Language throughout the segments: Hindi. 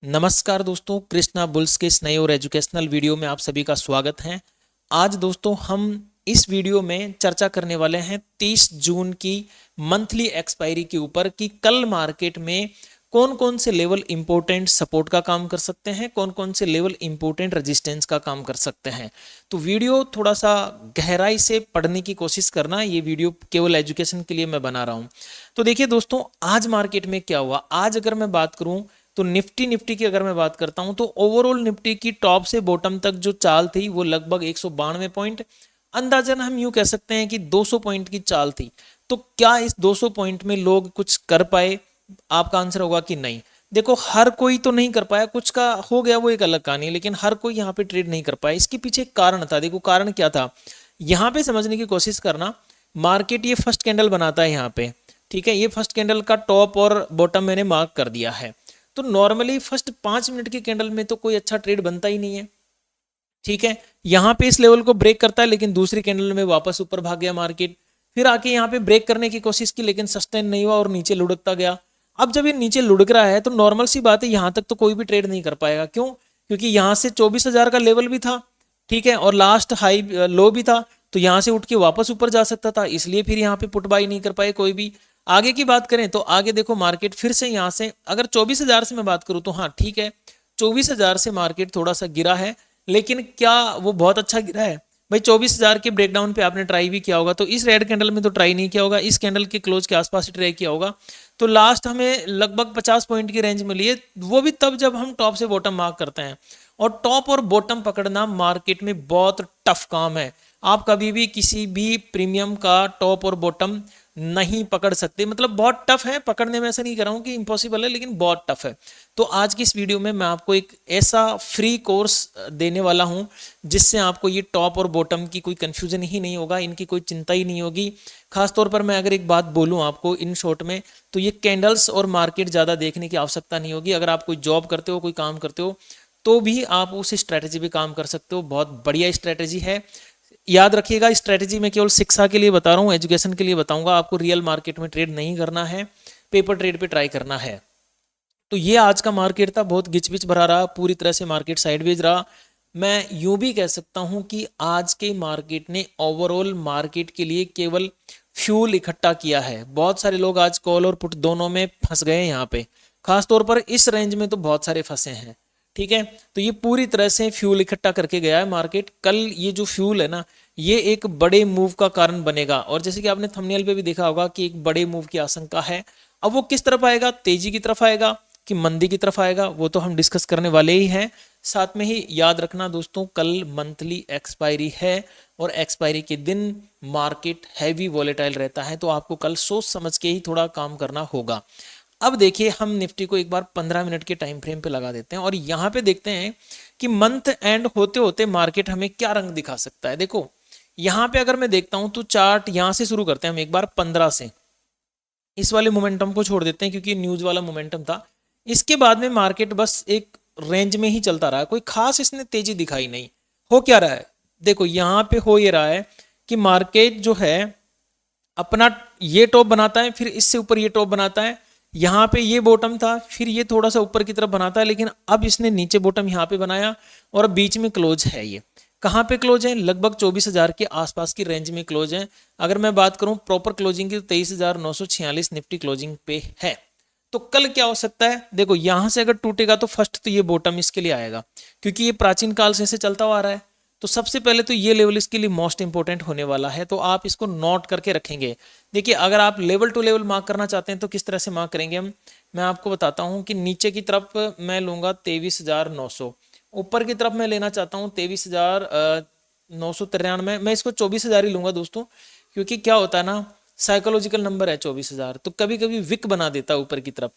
नमस्कार दोस्तों, कृष्णा बुल्स के इस नए और एजुकेशनल वीडियो में आप सभी का स्वागत है। आज दोस्तों हम इस वीडियो में चर्चा करने वाले हैं 30 जून की मंथली एक्सपायरी के ऊपर कि कल मार्केट में कौन कौन से लेवल इंपॉर्टेंट सपोर्ट का काम कर सकते हैं, कौन कौन से लेवल इंपॉर्टेंट रेजिस्टेंस का काम कर सकते हैं। तो वीडियो थोड़ा सा गहराई से पढ़ने की कोशिश करना, ये वीडियो केवल एजुकेशन के लिए मैं बना रहा हूँ। तो देखिए दोस्तों, आज मार्केट में क्या हुआ। आज अगर मैं बात करूँ तो निफ्टी की अगर मैं बात करता हूं तो ओवरऑल निफ्टी की टॉप से बॉटम तक जो चाल थी वो लगभग 192 पॉइंट, अंदाजन हम यूं कह सकते हैं कि 200 पॉइंट की चाल थी। तो क्या इस 200 पॉइंट में लोग कुछ कर पाए? आपका आंसर होगा कि नहीं। देखो, हर कोई तो नहीं कर पाया, कुछ का हो गया वो एक अलग कहानी है, लेकिन हर कोई यहाँ पे ट्रेड नहीं कर पाया। इसके पीछे एक कारण था। देखो कारण क्या था, यहाँ पे समझने की कोशिश करना। मार्केट ये फर्स्ट कैंडल बनाता है यहाँ पे, ठीक है। ये फर्स्ट कैंडल का टॉप और बॉटम मैंने मार्क कर दिया है। तो नॉर्मली फर्स्ट 5 मिनट की कैंडल में तो कोई अच्छा ट्रेड बनता ही नहीं है, ठीक है। यहां पे इस लेवल को ब्रेक करता है, लेकिन दूसरी कैंडल में वापस ऊपर भाग गया मार्केट। फिर आके यहाँ पे ब्रेक करने की कोशिश की, लेकिन सस्टेन नहीं हुआ और नीचे लुढ़कता गया। अब जब ये नीचे लुढ़क रहा है तो नॉर्मल सी बात है, यहां तक तो कोई भी ट्रेड नहीं कर पाएगा। क्यों? क्योंकि यहां से 24,000 का लेवल भी था, ठीक है, और लास्ट हाई लो भी था। तो यहां से उठ के वापस ऊपर जा सकता था, इसलिए फिर यहाँ पे पुट बाई नहीं कर पाए कोई भी। आगे की बात करें तो आगे देखो, मार्केट फिर से यहाँ से अगर 24,000 से मैं बात करूँ तो हाँ ठीक है, 24,000 से मार्केट थोड़ा सा गिरा है, लेकिन क्या वो बहुत अच्छा गिरा है? भाई 24,000 के ब्रेकडाउन पे आपने ट्राई भी किया होगा, तो इस रेड कैंडल में तो ट्राई नहीं किया होगा, इस कैंडल के क्लोज के आसपास ही ट्राई किया होगा। तो लास्ट हमें लगभग 50 पॉइंट की रेंज मिली है, वो भी तब जब हम टॉप से बॉटम मार्क करते हैं। और टॉप और बॉटम पकड़ना मार्केट में बहुत टफ काम है। आप कभी भी किसी भी प्रीमियम का टॉप और बॉटम नहीं पकड़ सकते, मतलब बहुत टफ है पकड़ने में। ऐसा नहीं कर रहा हूँ कि इम्पॉसिबल है, लेकिन बहुत टफ है। तो आज की इस वीडियो में मैं आपको एक ऐसा फ्री कोर्स देने वाला हूं जिससे आपको ये टॉप और बॉटम की कोई कंफ्यूजन ही नहीं होगा, इनकी कोई चिंता ही नहीं होगी। खासतौर पर मैं अगर एक बात बोलूं आपको इन शॉर्ट में, तो ये कैंडल्स और मार्केट ज़्यादा देखने की आवश्यकता नहीं होगी। अगर आप कोई जॉब करते हो, कोई काम करते हो, तो भी आप उस स्ट्रैटेजी पे काम कर सकते हो। बहुत बढ़िया स्ट्रैटेजी है। याद रखिएगा, स्ट्रैटेजी मैं केवल शिक्षा के लिए बता रहा हूँ, एजुकेशन के लिए बताऊंगा। आपको रियल मार्केट में ट्रेड नहीं करना है, पेपर ट्रेड पे ट्राई करना है। तो ये आज का मार्केट था, बहुत गिचपिच भरा रहा, पूरी तरह से मार्केट साइडवेज रहा। मैं यूं भी कह सकता हूं कि आज के मार्केट ने ओवरऑल मार्केट के लिए केवल फ्यूल इकट्ठा किया है। बहुत सारे लोग आज कॉल और पुट दोनों में फंस गए हैं यहाँ पे, खासतौर पर इस रेंज में तो बहुत सारे फंसे हैं, ठीक है। तो ये पूरी तरह से फ्यूल इकट्ठा करके गया है मार्केट। कल ये जो फ्यूल है ना, ये एक बड़े मूव का कारण बनेगा, और जैसे कि आपने थंबनेल पे भी देखा होगा कि एक बड़े मूव की आशंका है। अब वो किस तरफ आएगा, तेजी की तरफ आएगा कि मंदी की तरफ आएगा, वो तो हम डिस्कस करने वाले ही हैं। साथ में ही याद रखना दोस्तों, कल मंथली एक्सपायरी है और एक्सपायरी के दिन मार्केट हैवी वॉलेटाइल रहता है, तो आपको कल सोच समझ के ही थोड़ा काम करना होगा। अब देखिए, हम निफ्टी को एक बार 15 मिनट के टाइम फ्रेम पे लगा देते हैं और यहाँ पे देखते हैं कि मंथ एंड होते होते मार्केट हमें क्या रंग दिखा सकता है। देखो यहाँ पे अगर मैं देखता हूं तो चार्ट यहाँ से शुरू करते हैं हम एक बार 15 से। इस वाले मोमेंटम को छोड़ देते हैं क्योंकि न्यूज वाला मोमेंटम था। इसके बाद में मार्केट बस एक रेंज में ही चलता रहा, कोई खास इसने तेजी दिखाई नहीं। हो क्या रहा है, देखो यहाँ पे हो ये रहा है कि मार्केट जो है अपना ये टॉप बनाता है, फिर इससे ऊपर ये टॉप बनाता है। यहाँ पे ये बॉटम था, फिर ये थोड़ा सा ऊपर की तरफ बनाता है, लेकिन अब इसने नीचे बॉटम यहाँ पे बनाया और अब बीच में क्लोज है। ये कहाँ पे क्लोज है? लगभग 24,000 के आसपास की रेंज में क्लोज है। अगर मैं बात करूं प्रॉपर क्लोजिंग की तो 23,946 निफ्टी क्लोजिंग पे है। तो कल क्या हो सकता है, देखो यहां से अगर टूटेगा तो फर्स्ट तो ये बॉटम इसके लिए आएगा, क्योंकि ये प्राचीन काल से चलता हुआ आ रहा है। तो सबसे पहले तो ये लेवल इसके लिए मोस्ट इंपॉर्टेंट होने वाला है, तो आप इसको नोट करके रखेंगे। देखिए, अगर आप लेवल टू लेवल मार्क करना चाहते हैं तो किस तरह से मार्क करेंगे हम, मैं आपको बताता हूं कि नीचे की तरफ मैं लूंगा 23,900, ऊपर की तरफ मैं लेना चाहता हूँ 23,993। मैं इसको 24,000 ही लूंगा दोस्तों, क्योंकि क्या होता है ना, साइकोलॉजिकल नंबर है 24,000, तो कभी कभी विक बना देता है ऊपर की तरफ।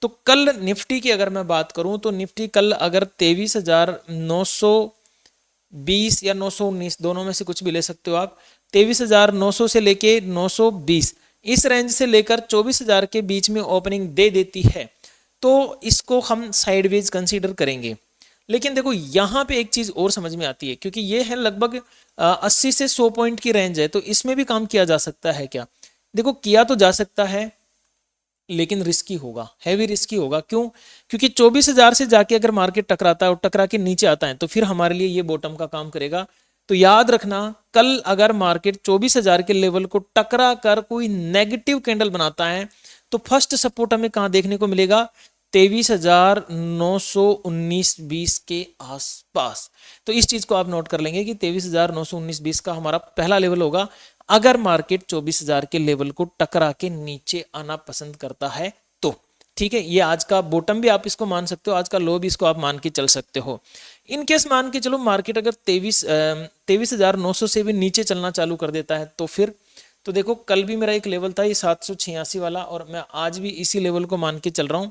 तो कल निफ्टी की अगर मैं बात करूं तो निफ्टी कल अगर 23,920 या 919, दोनों में से कुछ भी ले सकते हो आप, 23,900 से लेके 920, इस रेंज से लेकर 24,000 के बीच में ओपनिंग दे देती है, तो इसको हम साइडवेज कंसीडर करेंगे। लेकिन देखो यहाँ पे एक चीज और समझ में आती है, क्योंकि ये है लगभग 80 से 100 पॉइंट की रेंज है, तो इसमें भी काम किया जा सकता है क्या? देखो किया तो जा सकता है, लेकिन रिस्की होगा, हैवी रिस्की होगा। क्यों? क्योंकि 24,000 से जाके अगर मार्केट टकराता है और टकरा के नीचे आता है तो फिर हमारे लिए ये बॉटम का काम करेगा। तो याद रखना, कल अगर मार्केट 24,000 के लेवल को टकरा कर कोई नेगेटिव कैंडल बनाता है तो फर्स्ट सपोर्ट हमें कहां देखने को मिलेगा? 23,919-20 के आसपास। तो इस चीज को आप नोट कर लेंगे कि 23,919-20 का हमारा पहला लेवल होगा अगर मार्केट 24,000 के लेवल को टकरा के नीचे आना पसंद करता है तो। ठीक है, ये आज का बॉटम भी आप इसको मान सकते हो, आज का लो भी इसको आप मान के चल सकते हो। इन केस मान के चलो मार्केट अगर 23,900 से भी नीचे चलना चालू कर देता है तो फिर तो देखो, कल भी मेरा एक लेवल था ये 786 वाला, और मैं आज भी इसी लेवल को मान के चल रहा हूं।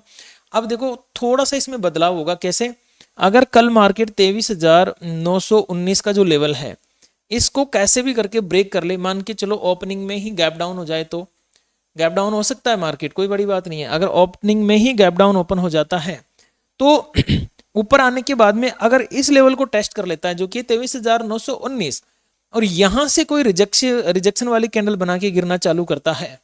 अब देखो थोड़ा सा इसमें बदलाव होगा। कैसे? अगर कल मार्केट 23,919 का जो लेवल है इसको कैसे भी करके ब्रेक कर ले, मान के चलो ओपनिंग में ही गैप डाउन हो जाए, तो गैप डाउन हो सकता है मार्केट, कोई बड़ी बात नहीं है। अगर ओपनिंग में ही गैप डाउन ओपन हो जाता है तो ऊपर आने के बाद में अगर इस लेवल को टेस्ट कर लेता है जो कि 23,919, और यहां से कोई रिजेक्शन वाली कैंडल बना के गिरना चालू करता है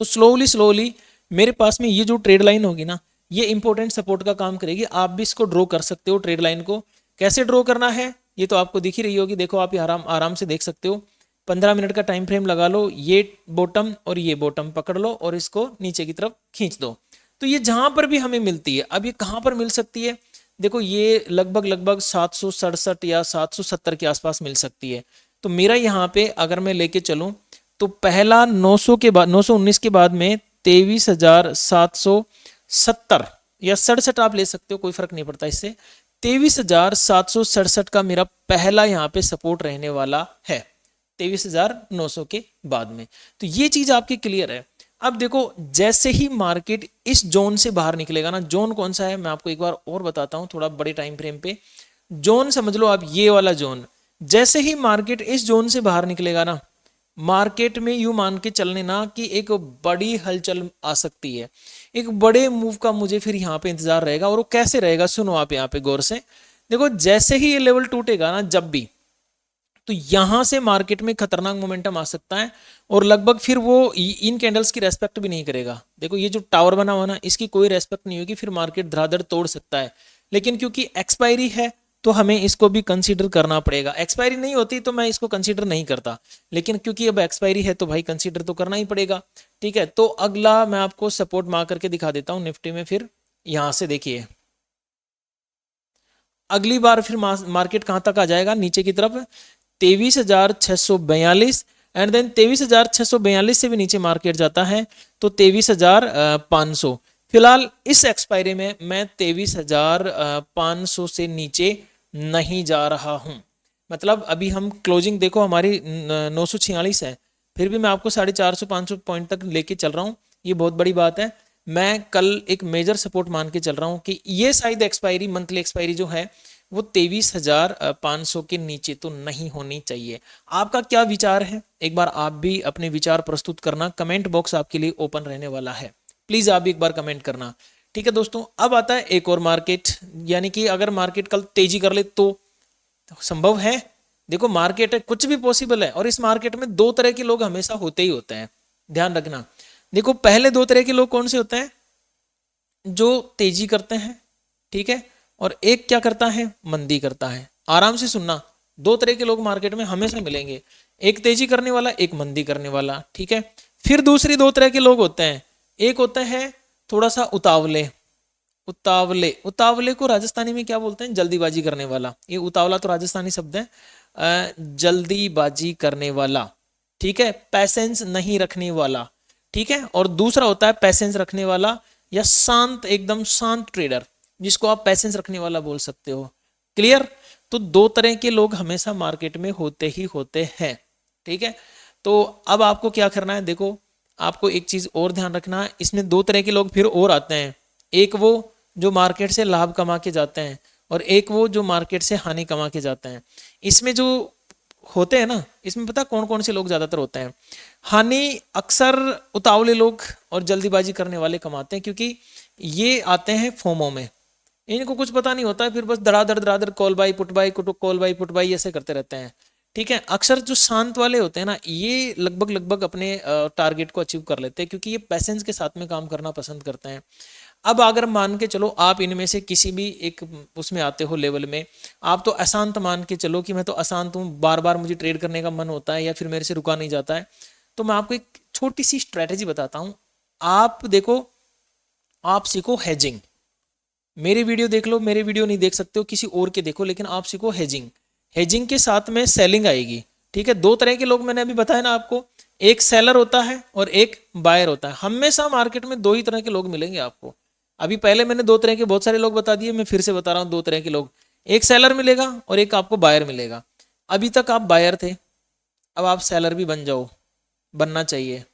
तो स्लोली मेरे पास में ये जो ट्रेड लाइन होगी ना, ये इंपॉर्टेंट सपोर्ट का काम करेगी। आप भी इसको ड्रॉ कर सकते हो ट्रेड लाइन को। कैसे ड्रॉ करना है ये तो आपको दिख ही रही होगी, देखो आप आराम से देख सकते हो। 15 मिनट का टाइम फ्रेम लगा लो, ये बॉटम और ये बॉटम पकड़ लो और इसको नीचे की तरफ खींच दो। तो ये जहां पर भी हमें मिलती है, अब ये कहां पर मिल सकती है? देखो ये लगभग 767 या 770 के आसपास मिल सकती है। तो मेरा यहाँ पे अगर मैं लेके चलूं तो पहला 900 के बाद 919 के बाद में 23,770 या 67 आप ले सकते हो, कोई फर्क नहीं पड़ता इससे। 23,767 का मेरा पहला यहाँ पे सपोर्ट रहने वाला है 23,900 के बाद में। तो ये चीज आपकी क्लियर है। अब देखो जैसे ही मार्केट इस जोन से बाहर निकलेगा ना, जोन कौन सा है मैं आपको एक बार और बताता हूं थोड़ा बड़े टाइम फ्रेम पे। जोन समझ लो आप, ये वाला जोन। जैसे ही मार्केट इस जोन से बाहर निकलेगा ना, मार्केट में यूं मान के चलने ना कि एक बड़ी हलचल आ सकती है, एक बड़े मूव का मुझे फिर यहाँ पे इंतजार रहेगा। और वो कैसे रहेगा सुनो आप यहाँ पे गौर से। देखो जैसे ही ये लेवल टूटेगा ना जब भी, तो यहां से मार्केट में खतरनाक मोमेंटम आ सकता है और लगभग फिर वो इन कैंडल्स की रेस्पेक्ट भी नहीं करेगा। देखो ये जो टावर बना हुआ ना, इसकी कोई रेस्पेक्ट नहीं होगी, फिर मार्केट धड़ाधड़ तोड़ सकता है। लेकिन क्योंकि एक्सपायरी है तो हमें इसको भी कंसीडर करना पड़ेगा। एक्सपायरी नहीं होती तो मैं इसको कंसीडर नहीं करता, लेकिन क्योंकि अब एक्सपायरी है तो भाई कंसीडर तो करना ही पड़ेगा। ठीक है, तो अगला मैं आपको सपोर्ट मार्क करके दिखा देता हूं निफ्टी में। फिर यहां से देखिए अगली बार फिर मार्केट कहां तक आ जाएगा? नीचे की तरफ 23,642, एंड देन 23,642 से भी नीचे मार्केट जाता है तो 23,500। फिलहाल इस एक्सपायरी में मैं 23,500 से नीचे नहीं जा रहा हूं। मतलब अभी हम क्लोजिंग देखो हमारी 946 है, फिर भी मैं आपको 450-500 पॉइंट तक लेके चल रहा हूं। ये बहुत बड़ी बात है। मैं कल एक मेजर सपोर्ट मान के चल रहा हूं कि ये शायद एक्सपायरी, मंथली एक्सपायरी जो है वो 23,500 के नीचे तो नहीं होनी चाहिए। आपका क्या विचार है? एक बार आप भी अपने विचार प्रस्तुत करना, कमेंट बॉक्स आपके लिए ओपन रहने वाला है, प्लीज आप भी एक बार कमेंट करना। ठीक है दोस्तों, अब आता है एक और मार्केट, यानी कि अगर मार्केट कल तेजी कर ले तो संभव है। देखो मार्केट है, कुछ भी पॉसिबल है, और इस मार्केट में दो तरह के लोग हमेशा होते ही होते हैं, ध्यान रखना। देखो पहले दो तरह के लोग कौन से होते हैं? जो तेजी करते हैं, ठीक है, और एक क्या करता है? मंदी करता है। आराम से सुनना, दो तरह के लोग मार्केट में हमेशा मिलेंगे, एक तेजी करने वाला, एक मंदी करने वाला। ठीक है, फिर दूसरी दो तरह के लोग होते हैं, एक होते हैं थोड़ा सा उतावले। उतावले को राजस्थानी में क्या बोलते हैं? जल्दीबाजी करने वाला। ये उतावला तो राजस्थानी शब्द है, जल्दीबाजी करने वाला। ठीक है, पैसेंस नहीं रखने वाला। ठीक है, और दूसरा होता है पैसेंस रखने वाला या शांत, एकदम शांत ट्रेडर, जिसको आप पैसेंस रखने वाला बोल सकते हो। क्लियर? तो दो तरह के लोग हमेशा मार्केट में होते ही होते हैं। ठीक है, तो अब आपको क्या करना है? देखो आपको एक चीज और ध्यान रखना है, इसमें दो तरह के लोग फिर और आते हैं। एक वो जो मार्केट से लाभ कमा के जाते हैं, और एक वो जो मार्केट से हानि कमा के जाते हैं। इसमें जो होते हैं ना, इसमें पता कौन कौन से लोग ज्यादातर होते हैं? हानि अक्सर उतावले लोग और जल्दीबाजी करने वाले कमाते हैं, क्योंकि ये आते हैं फोमो में, इनको कुछ पता नहीं होता है, फिर बस धड़ाधड़ call buy put buy call buy put buy ऐसे करते रहते हैं। ठीक है। अक्सर जो शांत वाले होते हैं ना, ये लगभग लगभग अपने टारगेट को अचीव कर लेते हैं, क्योंकि ये पैसेंस के साथ में काम करना पसंद करते हैं। अब अगर मान के चलो आप इनमें से किसी भी एक उसमें आते हो लेवल में, आप तो अशांत मान के चलो कि मैं तो अशांत हूँ, बार बार मुझे ट्रेड करने का मन होता है या फिर मेरे से रुका नहीं जाता है, तो मैं आपको एक छोटी सी स्ट्रेटेजी बताता हूँ। आप देखो, आप सीखो हेजिंग। मेरी वीडियो देख लो, मेरे वीडियो नहीं देख सकते हो, किसी और के देखो, लेकिन आप सीखो हेजिंग। हेजिंग के साथ में सेलिंग आएगी। ठीक है, दो तरह के लोग मैंने अभी बताया ना आपको, एक सेलर होता है और एक बायर होता है। हमेशा मार्केट में दो ही तरह के लोग मिलेंगे आपको। अभी पहले मैंने दो तरह के बहुत सारे लोग बता दिए, मैं फिर से बता रहा हूँ दो तरह के लोग, एक सेलर मिलेगा और एक आपको बायर मिलेगा। अभी तक आप बायर थे, अब आप सेलर भी बन जाओ, बनना चाहिए।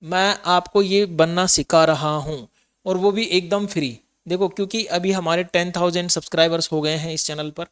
मैं आपको ये बनना सिखा रहा हूँ, और वो भी एकदम फ्री। देखो, क्योंकि अभी हमारे 10,000 सब्सक्राइबर्स हो गए हैं इस चैनल पर,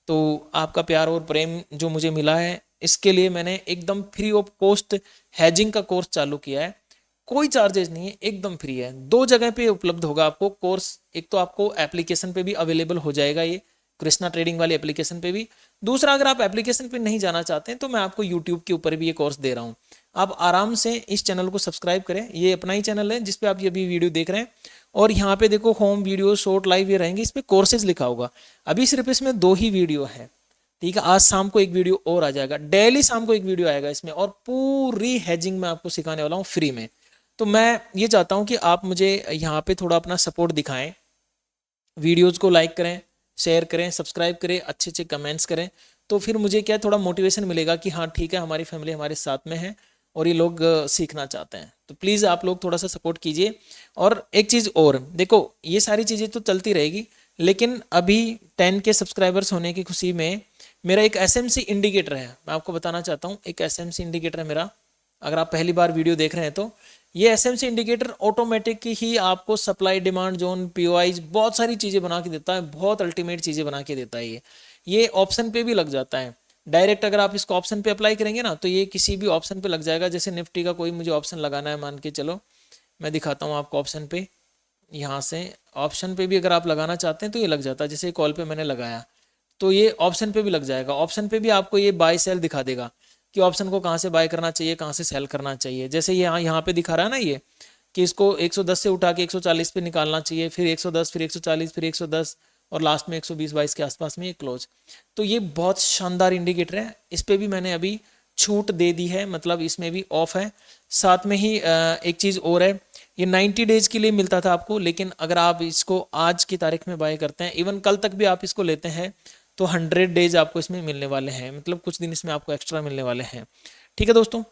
तो आपका प्यार और प्रेम जो मुझे मिला है, इसके लिए मैंने एकदम फ्री ऑफ कॉस्ट हैजिंग का कोर्स चालू किया है। कोई चार्जेस नहीं है, एकदम फ्री है। दो जगह पे उपलब्ध होगा आपको कोर्स, एक तो आपको एप्लीकेशन पे भी अवेलेबल हो जाएगा, ये कृष्णा ट्रेडिंग वाली एप्लीकेशन पे भी। दूसरा, अगर आप एप्लीकेशन पे नहीं जाना चाहते हैं तो मैं आपको यूट्यूब के ऊपर भी ये कोर्स दे रहा हूँ। आप आराम से इस चैनल को सब्सक्राइब करें, ये अपना ही चैनल है जिसपे आप ये भी वीडियो देख रहे हैं, और यहाँ पे देखो होम वीडियो, शॉर्ट, लाइव ये रहेंगे, इस पे कोर्सेज लिखा होगा। अभी सिर्फ इसमें दो ही वीडियो है, ठीक है। आज शाम को एक वीडियो और आ जाएगा, डेली शाम को एक वीडियो आएगा इसमें, और पूरी हेजिंग मैं आपको सिखाने वाला हूँ फ्री में। तो मैं ये चाहता हूँ कि आप मुझे यहाँ पे थोड़ा अपना सपोर्ट दिखाएं, वीडियोज़ को लाइक करें, शेयर करें, सब्सक्राइब करें, अच्छे अच्छे कमेंट्स करें, तो फिर मुझे क्या थोड़ा मोटिवेशन मिलेगा कि हाँ ठीक है, हमारी फैमिली हमारे साथ में है और ये लोग सीखना चाहते हैं। तो प्लीज़ आप लोग थोड़ा सा सपोर्ट कीजिए। और एक चीज़ और देखो, ये सारी चीज़ें तो चलती रहेगी, लेकिन अभी 10 के सब्सक्राइबर्स होने की खुशी में मेरा एक एसएमसी इंडिकेटर है, मैं आपको बताना चाहता हूँ। एक एसएमसी इंडिकेटर है मेरा, अगर आप पहली बार वीडियो देख रहे हैं तो ये एसएमसी इंडिकेटर ऑटोमेटिक ही आपको सप्लाई, डिमांड जोन, पीओआईज, बहुत सारी चीज़ें बना के देता है, बहुत अल्टीमेट चीज़ें बना के देता है। ये ऑप्शन पे भी लग जाता है डायरेक्ट। अगर आप इसको ऑप्शन पे अप्लाई करेंगे ना, तो ये किसी भी ऑप्शन पे लग जाएगा। जैसे निफ्टी का कोई मुझे ऑप्शन लगाना है, मान के चलो मैं दिखाता हूँ आपको ऑप्शन पे, यहाँ से ऑप्शन पे भी अगर आप लगाना चाहते हैं तो ये लग जाता है। जैसे कॉल पे मैंने लगाया तो ये ऑप्शन पे भी लग जाएगा। ऑप्शन पे भी आपको ये बाय सेल दिखा देगा कि ऑप्शन को कहाँ से बाय करना चाहिए, कहाँ से सेल करना चाहिए। जैसे यहाँ पे दिखा रहा है ना ये, कि इसको 110 से उठा के 140 पे निकालना चाहिए, फिर 110, फिर 140, फिर 110, और लास्ट में 120-22 के आसपास में ये क्लोज। तो ये बहुत शानदार इंडिकेटर है, इस पर भी मैंने अभी छूट दे दी है, मतलब इसमें भी ऑफ है। साथ में ही एक चीज़ और है, ये 90 डेज के लिए मिलता था आपको, लेकिन अगर आप इसको आज की तारीख में बाय करते हैं, इवन कल तक भी आप इसको लेते हैं, तो 100 डेज आपको इसमें मिलने वाले हैं, मतलब कुछ दिन इसमें आपको एक्स्ट्रा मिलने वाले हैं। ठीक है दोस्तों,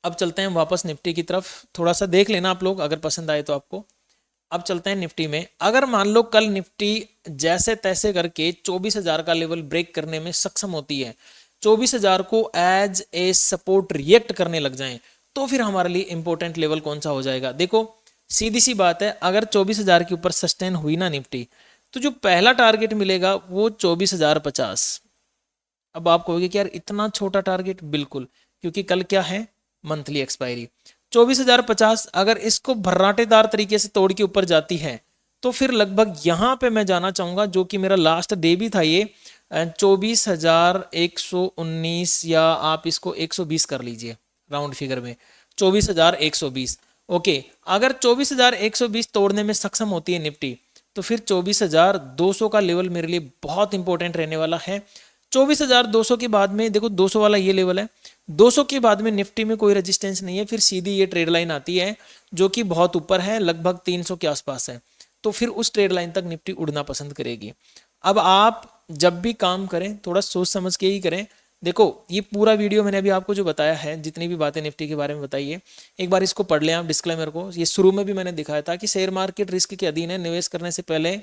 अब चलते हैं वापस निफ्टी की तरफ। थोड़ा सा देख लेना आप लोग, अगर पसंद आए तो आपको। अब चलते हैं निफ्टी में। अगर मान लो कल निफ्टी जैसे तैसे करके 24,000 का लेवल ब्रेक करने में सक्षम होती है, 24,000 को एज ए सपोर्ट रिएक्ट करने लग जाएं, तो फिर हमारे लिए इंपॉर्टेंट लेवल कौन सा हो जाएगा। देखो, सीधी सी बात है, अगर 24,000 के ऊपर सस्टेन हुई ना निफ्टी, तो जो पहला टारगेट मिलेगा वो 24,050। अब आप कहोगे कि यार इतना छोटा टारगेट, बिल्कुल, क्योंकि कल क्या है, मंथली एक्सपायरी। 24,050 अगर इसको भर्राटेदार तरीके से तोड़ के ऊपर जाती है, तो फिर लगभग यहाँ पे मैं जाना चाहूँगा, जो कि मेरा लास्ट डे भी था ये 24,119, या आप इसको 120 कर लीजिए राउंड फिगर में, 24,120। ओके, अगर 24,120 तोड़ने में सक्षम होती है निफ्टी, तो फिर 24,200 का लेवल मेरे लिए बहुत इंपॉर्टेंट रहने वाला है। 24,200 के बाद में देखो 200 वाला ये लेवल है, 200 के बाद में निफ्टी में कोई रेजिस्टेंस नहीं है, फिर सीधी ये ट्रेड लाइन आती है जो कि बहुत ऊपर है, लगभग 300 के आसपास है। तो फिर उस ट्रेड लाइन तक निफ्टी उड़ना पसंद करेगी। अब आप जब भी काम करें थोड़ा सोच समझ के ही करें। देखो, ये पूरा वीडियो मैंने अभी आपको जो बताया है, जितनी भी बातें निफ्टी के बारे में बताई है, एक बार इसको पढ़ लें आप डिस्क्लेमर को। ये शुरू में भी मैंने दिखाया था कि शेयर मार्केट रिस्क के अधीन है, निवेश करने से पहले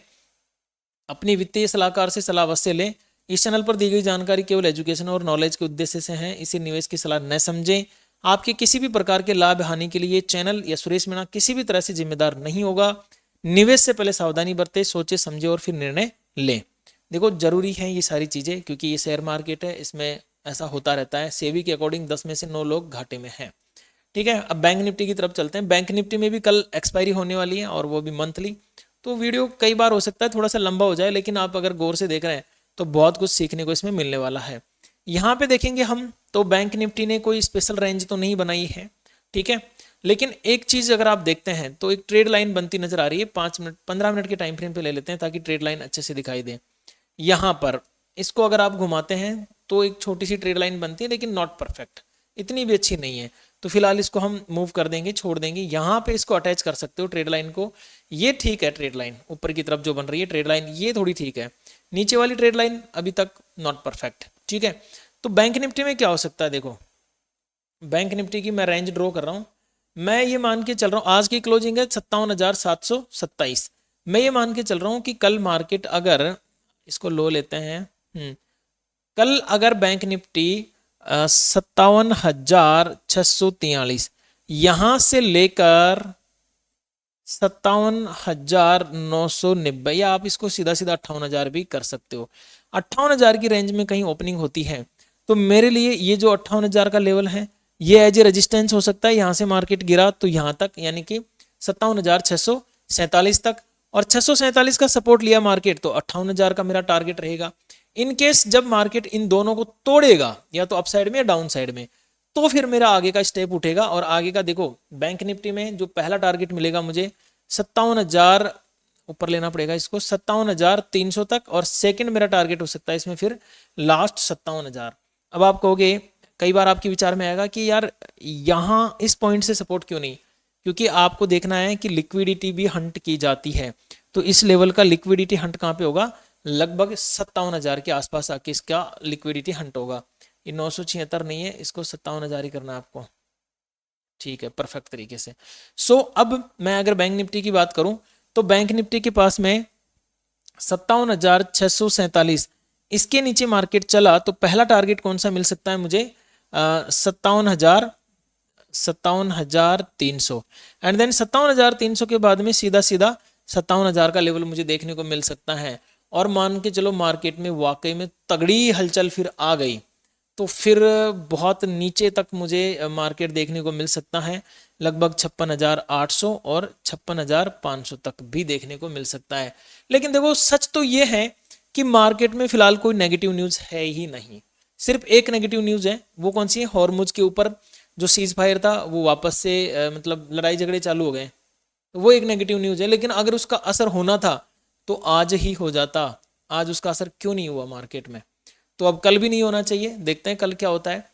अपनी वित्तीय सलाहकार से सलाह अवश्य लें। इस चैनल पर दी गई जानकारी केवल एजुकेशन और नॉलेज के उद्देश्य से है, इसे निवेश की सलाह न समझें। आपके किसी भी प्रकार के लाभ हानि के लिए चैनल या सुरेश मीणा किसी भी तरह से जिम्मेदार नहीं होगा। निवेश से पहले सावधानी बरतें, सोचे समझे और फिर निर्णय लें। देखो, जरूरी है ये सारी चीजें, क्योंकि ये शेयर मार्केट है, इसमें ऐसा होता रहता है। सेबी के अकॉर्डिंग 10 में से 9 लोग घाटे में हैं। ठीक है, अब बैंक निफ्टी की तरफ चलते हैं। बैंक निफ्टी में भी कल एक्सपायरी होने वाली है, और वो भी मंथली। तो वीडियो कई बार हो सकता है थोड़ा सा लंबा हो जाए, लेकिन आप अगर गौर से देख रहे हैं तो बहुत कुछ सीखने को इसमें मिलने वाला है। यहाँ पे देखेंगे हम तो बैंक निफ्टी ने कोई स्पेशल रेंज तो नहीं बनाई है, ठीक है। लेकिन एक चीज अगर आप देखते हैं तो एक ट्रेड लाइन बनती नजर आ रही है। 5 मिनट 15 मिनट के टाइम फ्रेम पे ले लेते हैं ताकि ट्रेड लाइन अच्छे से दिखाई दे। यहाँ पर इसको अगर आप घुमाते हैं तो एक छोटी सी ट्रेड लाइन बनती है, लेकिन नॉट परफेक्ट, इतनी भी अच्छी नहीं है। तो फिलहाल इसको हम मूव कर देंगे, छोड़ देंगे। यहाँ पे इसको अटैच कर सकते हो ट्रेड लाइन को, ये ठीक है। ट्रेड लाइन ऊपर की तरफ जो बन रही है ट्रेड लाइन, ये थोड़ी ठीक है। नीचे वाली ट्रेड लाइन अभी तक नॉट परफेक्ट, ठीक है। तो बैंक निफ्टी में क्या हो सकता है, देखो बैंक निफ्टी की मैं रेंज ड्रॉ कर रहा हूँ। मैं ये मान के चल रहा हूँ, आज की क्लोजिंग है 57,727। मैं ये मान के चल रहा हूँ कि कल मार्केट अगर इसको लो लेते हैं, कल अगर बैंक निफ्टी 57,643 यहां से लेकर 57,990, या आप इसको सीधा सीधा 58,000 भी कर सकते हो। 58,000 की रेंज में कहीं ओपनिंग होती है तो मेरे लिए ये जो 58,000 का लेवल है ये एज ए रेजिस्टेंस हो सकता है। यहां से मार्केट गिरा तो यहां तक, यानी कि 57,647 तक, और 647 का सपोर्ट लिया मार्केट तो 58,000 का मेरा टारगेट रहेगा। इन केस जब मार्केट इन दोनों को तोड़ेगा, या तो अपसाइड में या डाउन साइड में, तो फिर मेरा आगे का स्टेप उठेगा। और आगे का देखो, बैंक निफ्टी में जो पहला टारगेट मिलेगा मुझे 57,000, ऊपर लेना पड़ेगा इसको 57,300 तक, और सेकंड मेरा टारगेट हो सकता है इसमें फिर लास्ट 57,000। अब आप कहोगे, कई बार आपके विचार में आएगा कि यार यहाँ इस पॉइंट से सपोर्ट क्यों नहीं, क्योंकि आपको देखना है कि लिक्विडिटी भी हंट की जाती है। तो इस लेवल का लिक्विडिटी हंट कहाँ पे होगा, लगभग 57,000 के आसपास आके इसका लिक्विडिटी हंट होगा। ये 976 नहीं है, इसको 57,000 ही करना है आपको, ठीक है, परफेक्ट तरीके से। अब मैं अगर बैंक निफ्टी की बात करूं तो बैंक निफ्टी के पास में 57,647, इसके नीचे मार्केट चला तो पहला टारगेट कौन सा मिल सकता है मुझे, 57,300, एंड देन 57,300 के बाद में सीधा सीधा 57,000 का लेवल मुझे देखने को मिल सकता है। और मान के चलो मार्केट में वाकई में तगड़ी हलचल फिर आ गई तो फिर बहुत नीचे तक मुझे मार्केट देखने को मिल सकता है, लगभग 56,800 और 56,500 तक भी देखने को मिल सकता है। लेकिन देखो सच तो ये है कि मार्केट में फिलहाल कोई नेगेटिव न्यूज़ है ही नहीं। सिर्फ एक नेगेटिव न्यूज़ है, वो कौन सी है, हॉर्मुज के ऊपर जो सीज फायर था वो वापस से मतलब लड़ाई झगड़े चालू हो गए, तो वो एक नेगेटिव न्यूज़ है। लेकिन अगर उसका असर होना था तो आज ही हो जाता, आज उसका असर क्यों नहीं हुआ मार्केट में, तो अब कल भी नहीं होना चाहिए। देखते हैं कल क्या होता है।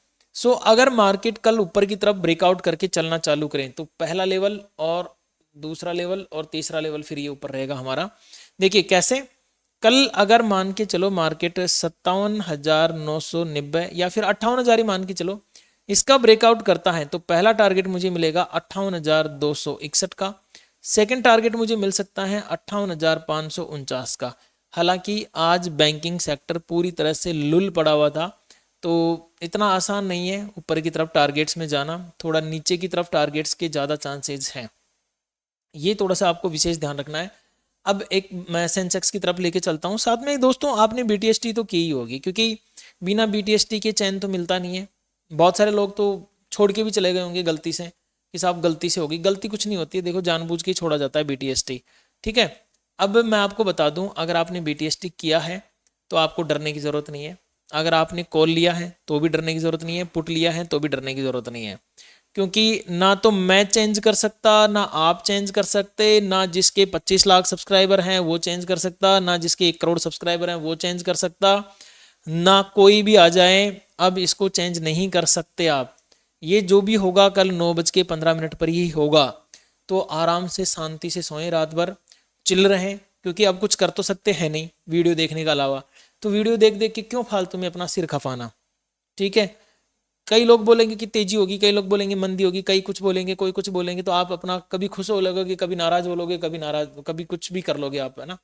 अगर मार्केट कल ऊपर की तरफ ब्रेकआउट करके चलना चालू करें तो पहला लेवल और दूसरा लेवल और तीसरा लेवल फिर ये ऊपर रहेगा हमारा। देखिए कैसे, कल अगर मान के चलो मार्केट 57,990 या फिर 58,000 ही मान के चलो, इसका ब्रेकआउट करता है तो पहला टारगेट मुझे मिलेगा 58,261 का, सेकंड टारगेट मुझे मिल सकता है 58,549 का। हालांकि आज बैंकिंग सेक्टर पूरी तरह से लुल पड़ा हुआ था, तो इतना आसान नहीं है ऊपर की तरफ टारगेट्स में जाना, थोड़ा नीचे की तरफ टारगेट्स के ज़्यादा चांसेस हैं, ये थोड़ा सा आपको विशेष ध्यान रखना है। अब एक मैं सेंसेक्स की तरफ लेके चलता हूँ। साथ में दोस्तों आपने BTST तो की ही होगी, क्योंकि बिना BTST के चैन तो मिलता नहीं है। बहुत सारे लोग तो छोड़ के भी चले गए होंगे गलती से, कि साहब गलती से होगी, गलती कुछ नहीं होती है, देखो जानबूझ के ही छोड़ा जाता है BTST, ठीक है। अब मैं आपको बता दूं, अगर आपने BTST किया है तो आपको डरने की ज़रूरत नहीं है। अगर आपने कॉल लिया है तो भी डरने की ज़रूरत नहीं है, पुट लिया है तो भी डरने की ज़रूरत नहीं है, क्योंकि ना तो मैं चेंज कर सकता, ना आप चेंज कर सकते, ना जिसके 25 लाख सब्सक्राइबर हैं वो चेंज कर सकता, ना जिसके 1 करोड़ सब्सक्राइबर हैं वो चेंज कर सकता, ना कोई भी आ जाए अब इसको चेंज नहीं कर सकते आप। ये जो भी होगा कल 9:15 पर ही होगा। तो आराम से शांति से सोएं, रात भर चिल रहें, क्योंकि अब कुछ कर तो सकते हैं नहीं वीडियो देखने के अलावा। तो वीडियो देख देख के क्यों फालतू में अपना सिर खपाना, ठीक है। कई लोग बोलेंगे कि तेजी होगी, कई लोग बोलेंगे मंदी होगी, कई कुछ बोलेंगे, कोई कुछ बोलेंगे, तो आप अपना कभी खुश हो लगोगे, कभी नाराज हो लोगे, कभी नाराज, कभी कुछ भी कर लोगे आप, है ना।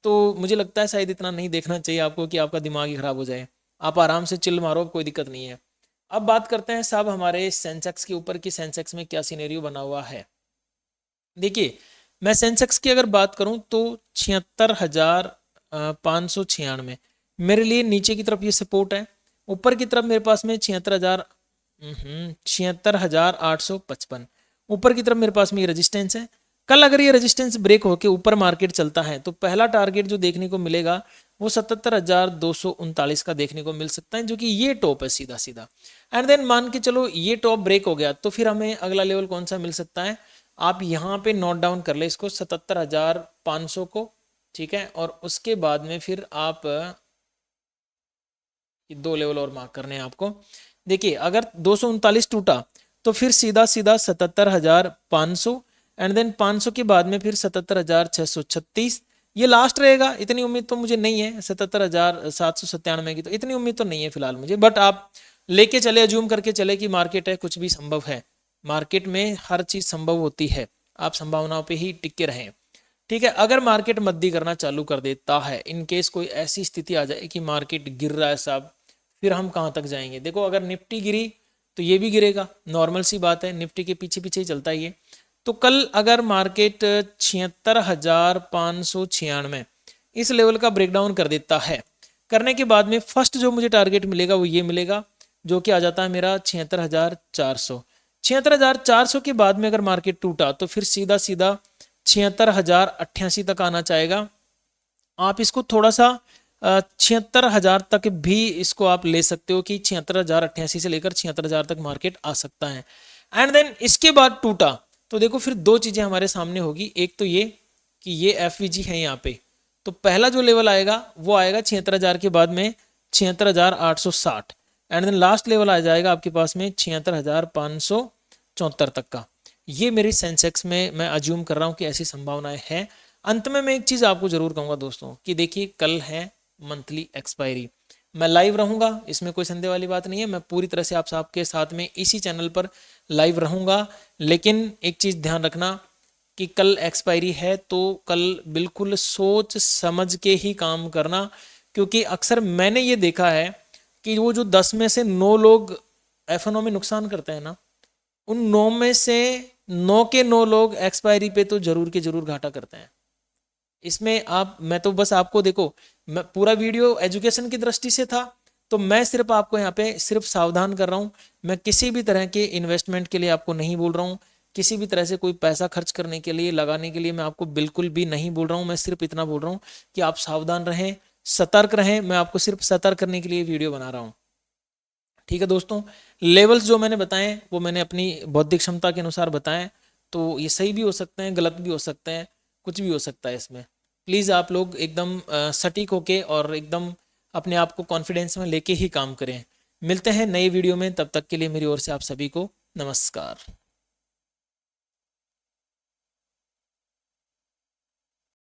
तो मुझे लगता है शायद इतना नहीं देखना चाहिए आपको कि आपका दिमाग ही खराब हो जाए। आप आराम से चिल मारो, कोई दिक्कत नहीं है। अब बात करते हैं साहब हमारे सेंसेक्स के ऊपर कि सेंसेक्स में क्या सिनेरियो बना हुआ है। देखिए मैं सेंसेक्स की अगर बात करूं तो 76,596 मेरे लिए नीचे की तरफ ये सपोर्ट है, ऊपर की तरफ मेरे पास में 76,855 ऊपर की तरफ मेरे पास में ये रेजिस्टेंस है। कल अगर ये रेजिस्टेंस ब्रेक होकर ऊपर मार्केट चलता है तो पहला टारगेट जो देखने को मिलेगा वो 77,239 का देखने को मिल सकता है, जो कि ये टॉप है सीधा सीधा। एंड देन मान के चलो ये टॉप ब्रेक हो गया तो फिर हमें अगला लेवल कौन सा मिल सकता है, आप यहाँ पे नोट डाउन कर ले इसको 77,500 को, ठीक है। और उसके बाद में फिर आप ये 2 लेवल और मार्क करने हैं आपको। देखिए अगर 239 टूटा तो फिर सीधा सीधा 77,500 एंड देन 500 के बाद में फिर 77,636, ये लास्ट रहेगा। इतनी उम्मीद तो मुझे नहीं है 77,797 की, तो इतनी उम्मीद तो नहीं है फिलहाल मुझे, बट आप लेके चले, अज्यूम करके चले कि मार्केट है, कुछ भी संभव है, मार्केट में हर चीज संभव होती है, आप संभावनाओं पे ही टिके रहें, ठीक है। अगर मार्केट मद्दी करना चालू कर देता है, इन केस कोई ऐसी स्थिति आ जाए कि मार्केट गिर रहा है साहब, फिर हम कहाँ तक जाएंगे। देखो अगर निफ्टी गिरी तो ये भी गिरेगा, नॉर्मल सी बात है, निफ्टी के पीछे पीछे ही चलता है ये। तो कल अगर मार्केट 76,596 इस लेवल का ब्रेकडाउन कर देता है, करने के बाद में फर्स्ट जो मुझे टारगेट मिलेगा वो ये मिलेगा, जो कि आ जाता है मेरा 76,400। 76,400 के बाद में अगर मार्केट टूटा तो फिर सीधा सीधा 76,088 तक आना चाहेगा। आप इसको थोड़ा सा 76,000 तक भी इसको आप ले सकते हो कि 76,088 से लेकर 76,000 तक मार्केट आ सकता है। एंड देन इसके बाद टूटा तो देखो फिर दो चीजें हमारे सामने होगी, एक तो ये कि ये एफवीजी है यहाँ पे, तो पहला जो लेवल आएगा वो आएगा 76,000 के बाद में 76,860 एंड देन लास्ट लेवल आ जाएगा आपके पास में 76,574 तक का। ये मेरी सेंसेक्स में मैं अज्यूम कर रहा हूँ कि ऐसी संभावनाएं हैं। अंत में मैं एक चीज आपको जरूर कहूंगा दोस्तों कि देखिए कल है मंथली एक्सपायरी, मैं लाइव रहूंगा, इसमें कोई संदेह वाली बात नहीं है, मैं पूरी तरह से आप सबके साथ में इसी चैनल पर लाइव रहूंगा। लेकिन एक चीज ध्यान रखना कि कल एक्सपायरी है तो कल बिल्कुल सोच समझ के ही काम करना, क्योंकि अक्सर मैंने ये देखा है कि वो जो 10 में से 9 लोग एफएनओ में नुकसान करते हैं ना, उन 9 में से 9 के 9 लोग एक्सपायरी पे तो जरूर के जरूर घाटा करते हैं। इसमें आप, मैं तो बस आपको देखो, मैं पूरा वीडियो एजुकेशन की दृष्टि से था, तो मैं सिर्फ आपको यहाँ पे सिर्फ सावधान कर रहा हूँ। मैं किसी भी तरह के इन्वेस्टमेंट के लिए आपको नहीं बोल रहा हूँ, किसी भी तरह से कोई पैसा खर्च करने के लिए, लगाने के लिए मैं आपको बिल्कुल भी नहीं बोल रहा हूँ। मैं सिर्फ इतना बोल रहा हूँ कि आप सावधान रहें, सतर्क रहें। मैं आपको सिर्फ सतर्क करने के लिए वीडियो बना रहा हूँ, ठीक है दोस्तों। लेवल्स जो मैंने बताए वो मैंने अपनी बौद्धिक क्षमता के अनुसार बताए, तो ये सही भी हो सकते हैं, गलत भी हो सकते हैं, कुछ भी हो सकता है इसमें। प्लीज़ आप लोग एकदम सटीक होके और एकदम अपने आप को कॉन्फिडेंस में लेके ही काम करें। मिलते हैं नई वीडियो में, तब तक के लिए मेरी ओर से आप सभी को नमस्कार।